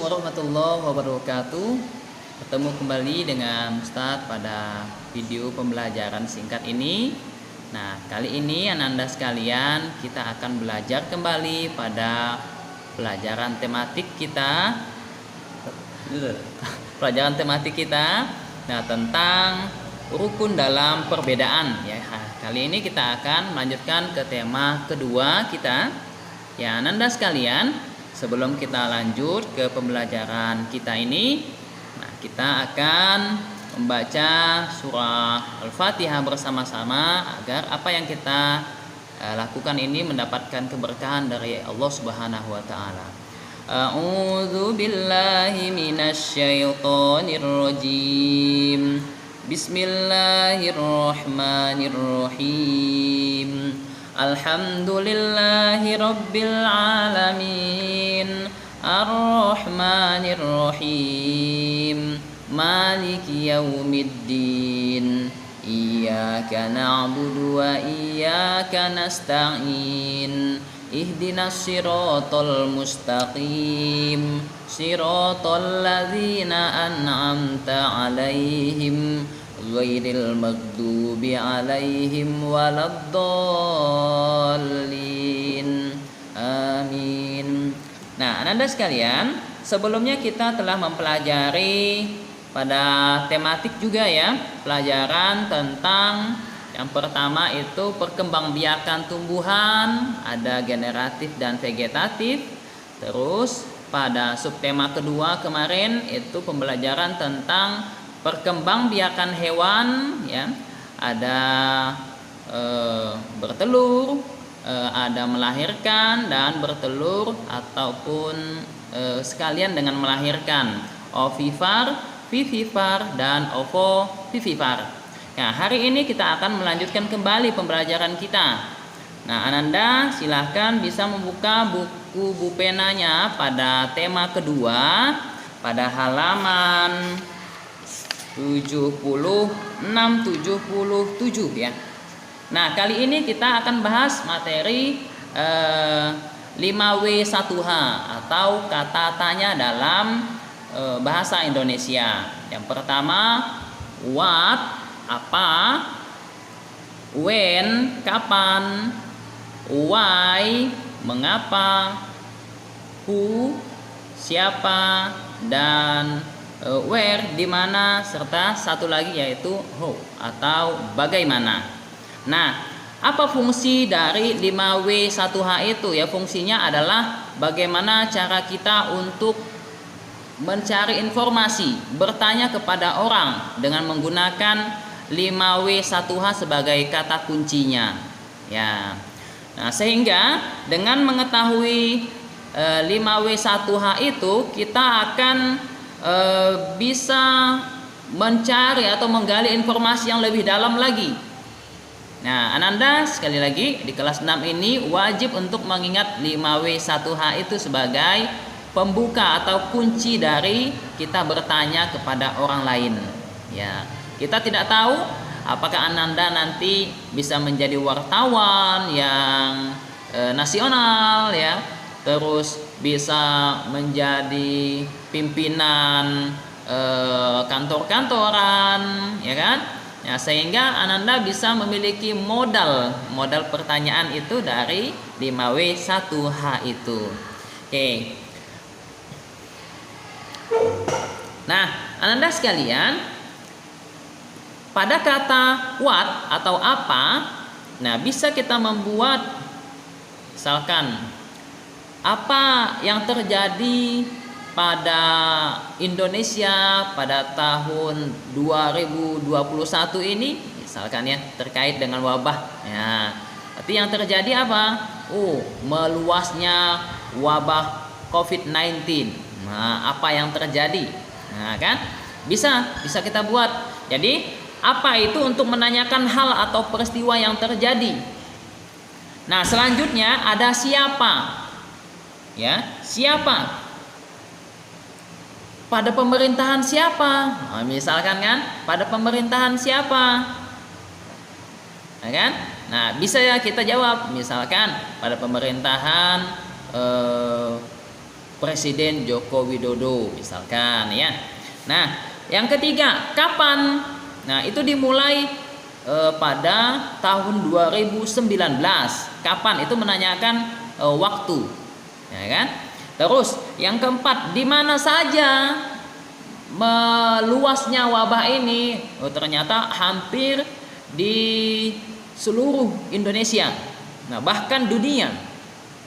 warahmatullahi wabarakatuh. Ketemu kembali dengan Ustadz pada video pembelajaran singkat ini. Nah, kali ini Ananda sekalian, kita akan belajar kembali pada pelajaran tematik kita. Nah, tentang rukun dalam perbedaan ya. Kali ini kita akan melanjutkan ke tema kedua kita. Ya, Ananda sekalian, sebelum kita lanjut ke pembelajaran kita ini, nah, kita akan membaca surah Al-Fatihah bersama-sama agar apa yang kita lakukan ini mendapatkan keberkahan dari Allah Subhanahu wa taala. A'udzu billahi minasyaitonir rajim. Bismillahirrahmanirrahim. Alhamdulillahi rabbil alamin. Ar-Rahmanir-Rahim. Maliki yaumiddin. Iyyaka na'budu wa iyyaka nasta'in. Ihdinas siratal mustaqim. Siratal ladzina an'amta 'alaihim ghairil maghdubi 'alaihim waladdallin. Amin. Nah, Ananda sekalian, sebelumnya kita telah mempelajari pada tematik juga ya, pelajaran tentang yang pertama itu perkembangbiakan tumbuhan, ada generatif dan vegetatif. Terus pada subtema kedua kemarin itu pembelajaran tentang perkembangbiakan hewan ya, ada bertelur, ada melahirkan dan bertelur ataupun sekalian dengan melahirkan, ovivipar, vivipar dan ovovivipar. Nah, hari ini kita akan melanjutkan kembali pembelajaran kita. Nah, Ananda silahkan bisa membuka buku penanya pada tema kedua pada halaman 76-77 ya. Nah, kali ini kita akan bahas materi 5W1H atau kata tanya dalam bahasa Indonesia. Yang pertama, what, apa, when, kapan, why, mengapa, who, siapa, dan where, di mana, serta satu lagi yaitu how atau bagaimana. Nah, apa fungsi dari 5W1H itu ya? Fungsinya adalah bagaimana cara kita untuk mencari informasi, bertanya kepada orang dengan menggunakan 5W1H sebagai kata kuncinya ya. Nah, sehingga dengan mengetahui 5W1H itu kita akan bisa mencari atau menggali informasi yang lebih dalam lagi. Nah, Ananda sekali lagi di kelas 6 ini wajib untuk mengingat 5W1H itu sebagai pembuka atau kunci dari kita bertanya kepada orang lain ya. Kita tidak tahu apakah Ananda nanti bisa menjadi wartawan yang nasional ya, terus bisa menjadi pimpinan kantor-kantoran ya kan. Ya, sehingga Ananda bisa memiliki modal pertanyaan itu dari 5W1H itu. Oke. Nah, Ananda sekalian, pada kata what atau apa, nah bisa kita membuat misalkan apa yang terjadi pada Indonesia pada tahun 2021 ini misalkan ya, terkait dengan wabah ya. Berarti yang terjadi apa? Meluasnya wabah COVID-19. Nah, apa yang terjadi? Nah, kan? Bisa kita buat. Jadi apa itu untuk menanyakan hal atau peristiwa yang terjadi. Nah, selanjutnya ada siapa. Ya, siapa? Pada pemerintahan siapa? Nah, misalkan kan, pada pemerintahan siapa? Nah, kan? Nah, bisa ya kita jawab, misalkan pada pemerintahan Presiden Joko Widodo misalkan ya. Nah, yang ketiga, kapan? Nah, itu dimulai pada tahun 2019. Kapan? Itu menanyakan waktu. Ya kan? Terus yang keempat, di mana saja meluasnya wabah ini? Oh, ternyata hampir di seluruh Indonesia. Nah, bahkan dunia.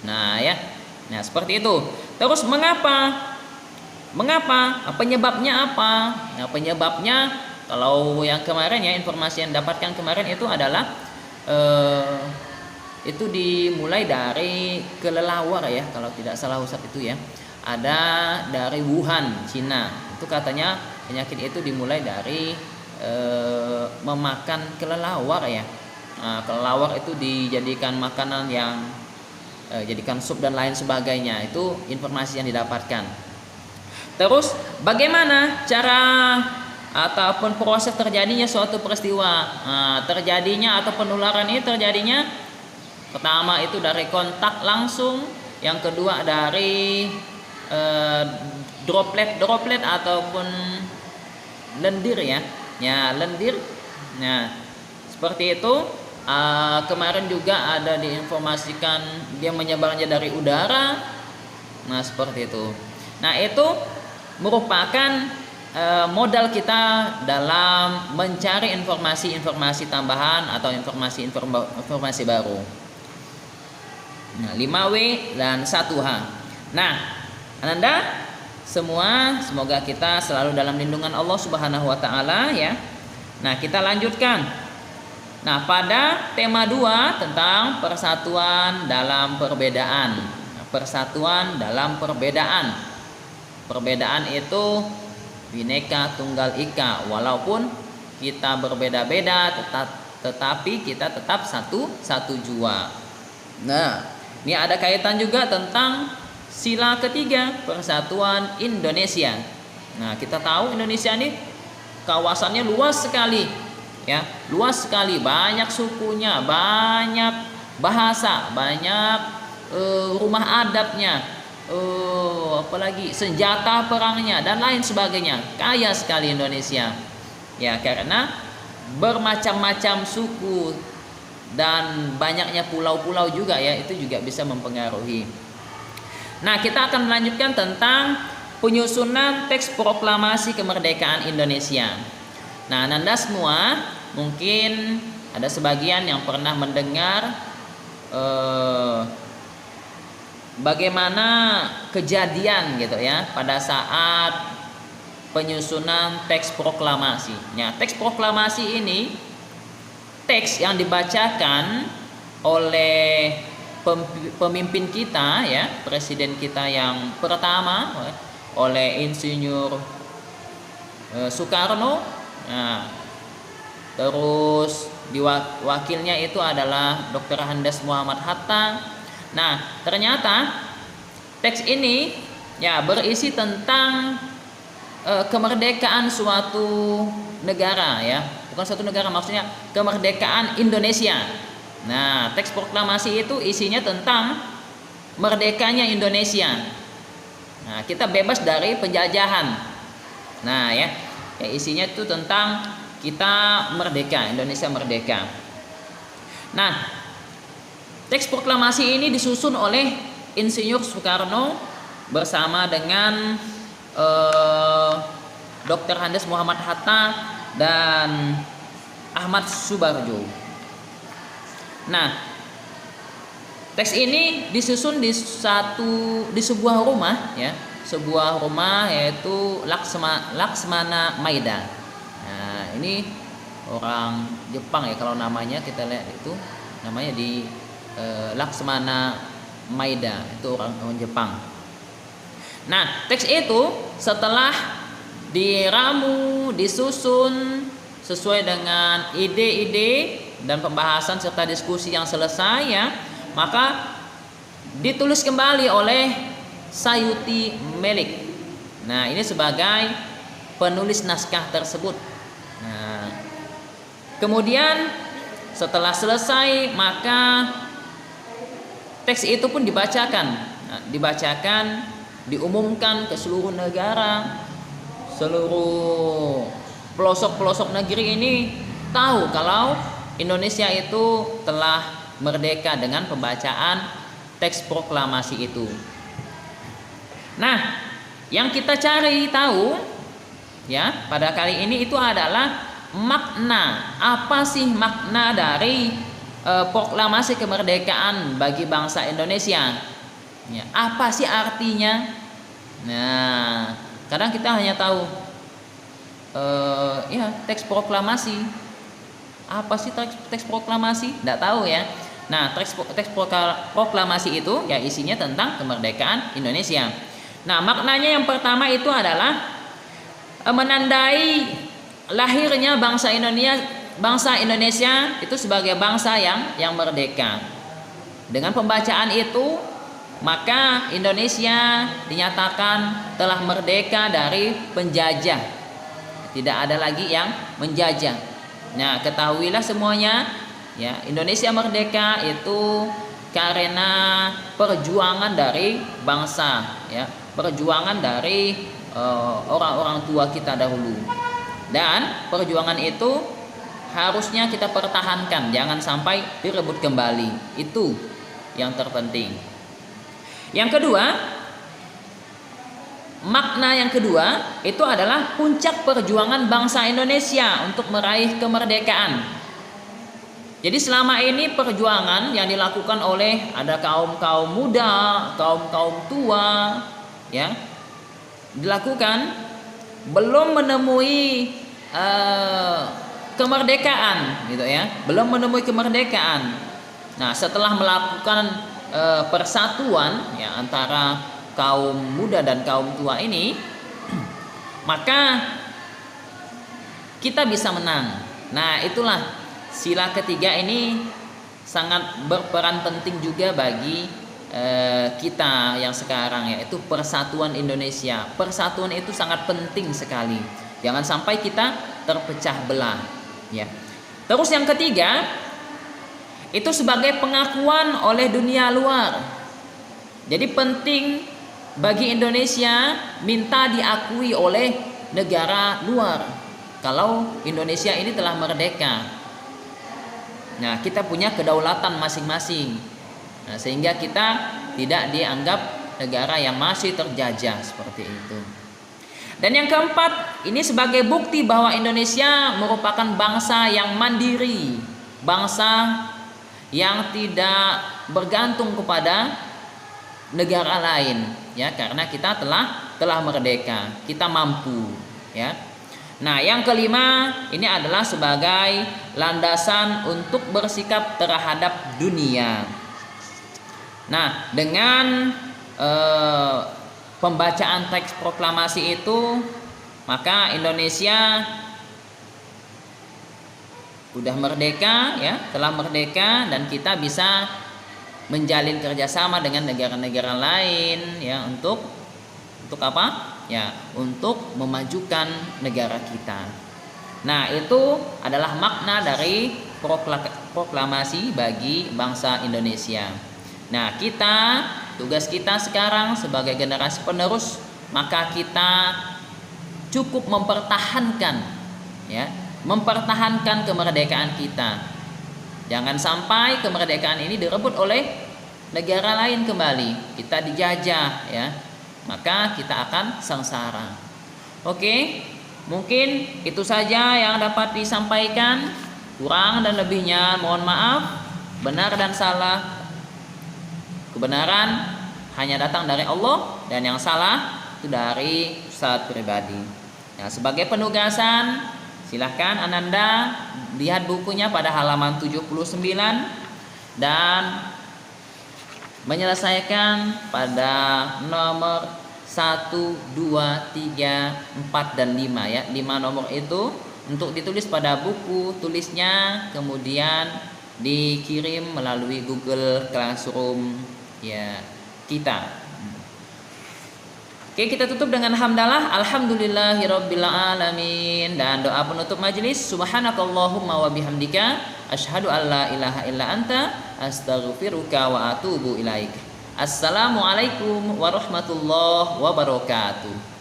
Nah, ya. Nah, seperti itu. Terus mengapa? Mengapa? Penyebabnya apa? Nah, penyebabnya kalau yang kemarin ya, informasi yang dapatkan kemarin itu adalah itu dimulai dari kelelawar ya, kalau tidak salah Ustaz itu ya. Ada dari Wuhan, Cina. Itu katanya penyakit itu dimulai dari memakan kelelawar ya. Nah, kelelawar itu dijadikan makanan yang jadikan sup dan lain sebagainya. Itu informasi yang didapatkan. Terus bagaimana cara ataupun proses terjadinya suatu peristiwa? Terjadinya atau penularan ini terjadinya, pertama itu dari kontak langsung, yang kedua dari droplet ataupun lendir ya. Ya, lendir. Nah, seperti itu. Kemarin juga ada diinformasikan dia menyebarnya dari udara. Nah, seperti itu. Nah, itu merupakan modal kita dalam mencari informasi tambahan atau informasi baru. Nah, 5W dan 1H. Nah, Ananda semua, semoga kita selalu dalam lindungan Allah Subhanahu wa taala ya. Nah, kita lanjutkan. Nah, pada tema 2 tentang persatuan dalam perbedaan. Persatuan dalam perbedaan. Perbedaan itu Bhinneka Tunggal Ika. Walaupun kita berbeda-beda, tetapi kita tetap satu jua. Nah, ini ada kaitan juga tentang sila ketiga, Persatuan Indonesia. Nah, kita tahu Indonesia ini kawasannya luas sekali. Ya, luas sekali, banyak sukunya, banyak bahasa, banyak rumah adatnya, apalagi senjata perangnya dan lain sebagainya. Kaya sekali Indonesia. Ya, karena bermacam-macam suku dan banyaknya pulau-pulau juga ya, itu juga bisa mempengaruhi. Nah, kita akan melanjutkan tentang penyusunan teks proklamasi kemerdekaan Indonesia. Nah, Nanda semua mungkin ada sebagian yang pernah mendengar bagaimana kejadian gitu ya pada saat penyusunan teks proklamasi. Nah, teks proklamasi ini teks yang dibacakan oleh pemimpin kita ya, presiden kita yang pertama, oleh Insinyur Soekarno. Nah, terus wakilnya itu adalah Dr. Andes Muhammad Hatta. Nah, ternyata teks ini ya berisi tentang kemerdekaan suatu negara ya, bukan suatu negara, maksudnya kemerdekaan Indonesia. Nah, teks proklamasi itu isinya tentang merdekanya Indonesia. Nah, kita bebas dari penjajahan. Nah, ya isinya itu tentang kita merdeka, Indonesia merdeka. Nah, teks proklamasi ini disusun oleh Insinyur Soekarno bersama dengan Dr. Andes Muhammad Hatta dan Ahmad Subarjo. Nah, teks ini disusun di sebuah rumah ya, sebuah rumah yaitu Laksmana Maida. Nah, ini orang Jepang ya, kalau namanya kita lihat itu namanya di Laksmana Maida, itu orang Jepang. Nah, teks itu setelah diramu, disusun sesuai dengan ide-ide dan pembahasan serta diskusi yang selesai ya, maka ditulis kembali oleh Sayuti Melik. Nah, ini sebagai penulis naskah tersebut. Nah, kemudian setelah selesai maka teks itu pun dibacakan. Nah, dibacakan diumumkan ke seluruh negara, seluruh pelosok-pelosok negeri ini tahu kalau Indonesia itu telah merdeka dengan pembacaan teks proklamasi itu. Nah, yang kita cari tahu ya pada kali ini itu adalah makna. Apa sih makna dari proklamasi kemerdekaan bagi bangsa Indonesia? Ya, apa sih artinya? Nah, kadang kita hanya tahu ya teks proklamasi. Apa sih teks proklamasi? Tidak tahu ya. Nah, teks proklamasi itu ya isinya tentang kemerdekaan Indonesia. Nah, maknanya yang pertama itu adalah menandai lahirnya bangsa Indonesia itu sebagai bangsa yang merdeka. Dengan pembacaan itu, maka Indonesia dinyatakan telah merdeka dari penjajah. Tidak ada lagi yang menjajah. Nah, ketahuilah semuanya, ya, Indonesia merdeka itu karena perjuangan dari bangsa, ya, perjuangan dari orang-orang tua kita dahulu. Dan perjuangan itu harusnya kita pertahankan, jangan sampai direbut kembali. Itu yang terpenting. Yang kedua, makna yang kedua itu adalah puncak perjuangan bangsa Indonesia untuk meraih kemerdekaan. Jadi selama ini perjuangan yang dilakukan oleh ada kaum-kaum muda, kaum-kaum tua, ya, dilakukan belum menemui kemerdekaan, gitu ya, belum menemui kemerdekaan. Nah, setelah melakukan persatuan ya antara kaum muda dan kaum tua ini, maka kita bisa menang. Nah, itulah sila ketiga ini sangat berperan penting juga bagi kita yang sekarang, yaitu persatuan Indonesia. Persatuan itu sangat penting sekali. Jangan sampai kita terpecah belah, ya. Terus yang ketiga itu sebagai pengakuan oleh dunia luar. Jadi penting bagi Indonesia minta diakui oleh negara luar kalau Indonesia ini telah merdeka. Nah, kita punya kedaulatan masing-masing. Nah, sehingga kita tidak dianggap negara yang masih terjajah seperti itu. Dan yang keempat, ini sebagai bukti bahwa Indonesia merupakan bangsa yang mandiri, bangsa yang tidak bergantung kepada negara lain, ya, karena kita telah merdeka, kita mampu, ya. Nah, yang kelima ini adalah sebagai landasan untuk bersikap terhadap dunia. Nah, dengan pembacaan teks proklamasi itu, maka Indonesia udah merdeka, ya, telah merdeka, dan kita bisa menjalin kerjasama dengan negara-negara lain, ya, untuk apa? Ya, untuk memajukan negara kita. Nah, itu adalah makna dari proklamasi bagi bangsa Indonesia. Nah, tugas kita sekarang sebagai generasi penerus, maka kita cukup mempertahankan, ya, mempertahankan kemerdekaan kita. Jangan sampai kemerdekaan ini direbut oleh negara lain kembali, kita dijajah, ya, maka kita akan sengsara. Oke, mungkin itu saja yang dapat disampaikan. Kurang dan lebihnya mohon maaf. Benar dan salah, kebenaran hanya datang dari Allah, dan yang salah itu dari Ustadz pribadi. Nah, sebagai penugasan, silahkan Ananda lihat bukunya pada halaman 79 dan menyelesaikan pada nomor 1, 2, 3, 4, dan 5, ya. 5 nomor itu untuk ditulis pada buku tulisnya, kemudian dikirim melalui Google Classroom, ya, kita. Oke, kita tutup dengan hamdalah, alhamdulillahirabbil alamin, dan doa penutup majelis, subhanakallahumma wa bihamdika asyhadu an la ilaha illa anta astaghfiruka wa atubu ilaik. Assalamualaikum warahmatullahi wabarakatuh.